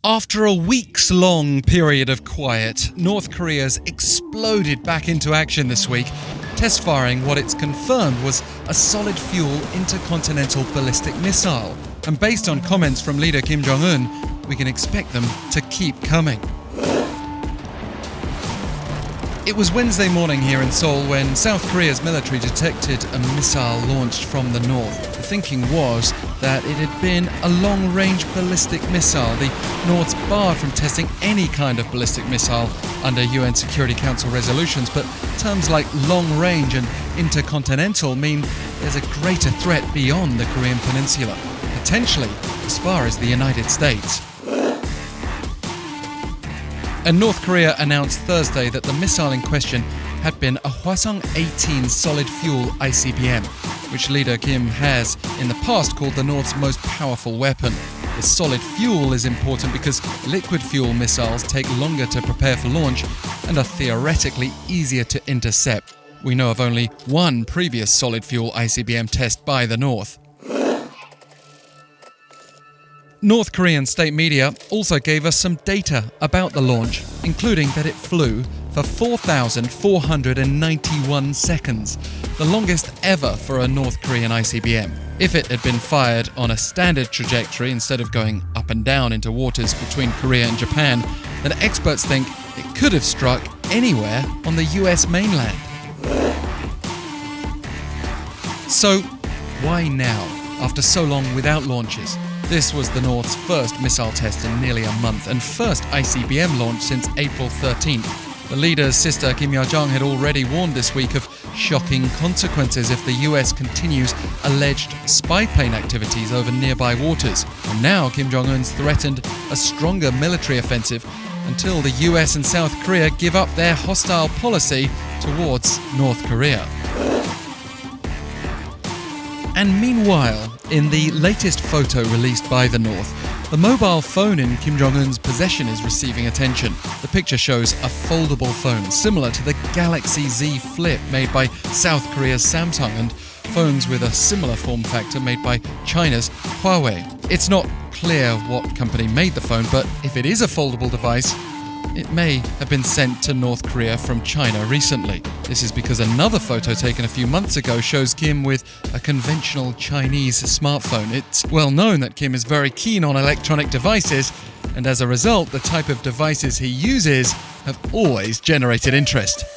After a weeks-long period of quiet, North Korea's exploded back into action this week, test firing what it's confirmed was a solid-fuel intercontinental ballistic missile. And based on comments from leader Kim-Jong-un, we can expect them to keep coming. It was Wednesday morning here in Seoul when South Korea's military detected a missile launched from the north. The thinking was that it had been a long-range ballistic missile. The North's barred from testing any kind of ballistic missile under UN Security Council resolutions, but terms like long-range and intercontinental mean there's a greater threat beyond the Korean peninsula, potentially as far as the United States. And North Korea announced Thursday that the missile in question had been a Hwasong-18 solid-fuel-ICBM, which leader Kim has in the past called the North's most powerful weapon. The solid fuel is important because liquid fuel missiles take longer to prepare for launch and are theoretically easier to intercept. We know of only one previous solid-fuel ICBM test by the North. North Korean state media also gave us some data about the launch, including that it flew for 4,491 seconds, the longest ever for a North Korean ICBM. If it had been fired on a standard trajectory instead of going up and down into waters between Korea and Japan, then experts think it could have struck anywhere on the US mainland. So, why now, after so long without launches? This was the North's first missile test in nearly a month and first ICBM launch since April 13th. The leader's sister Kim-Yo-jong had already warned this week of shocking consequences if the US continues alleged spy plane activities over nearby waters. And now Kim-Jong-un's threatened a stronger military offensive until the US and South Korea give up their hostile policy towards North Korea. And meanwhile, in the latest photo released by the North, the mobile phone in Kim Jong-un's possession is receiving attention. The picture shows a foldable phone similar to the Galaxy Z Flip made by South Korea's Samsung and phones with a similar form factor made by China's Huawei. It's not clear what company made the phone, but if it is a foldable device, it may have been sent to North Korea from China recently. This is because another photo taken a few months ago shows Kim with a conventional Chinese smartphone. It's well known that Kim is very keen on electronic devices, and as a result, the type of devices he uses have always generated interest.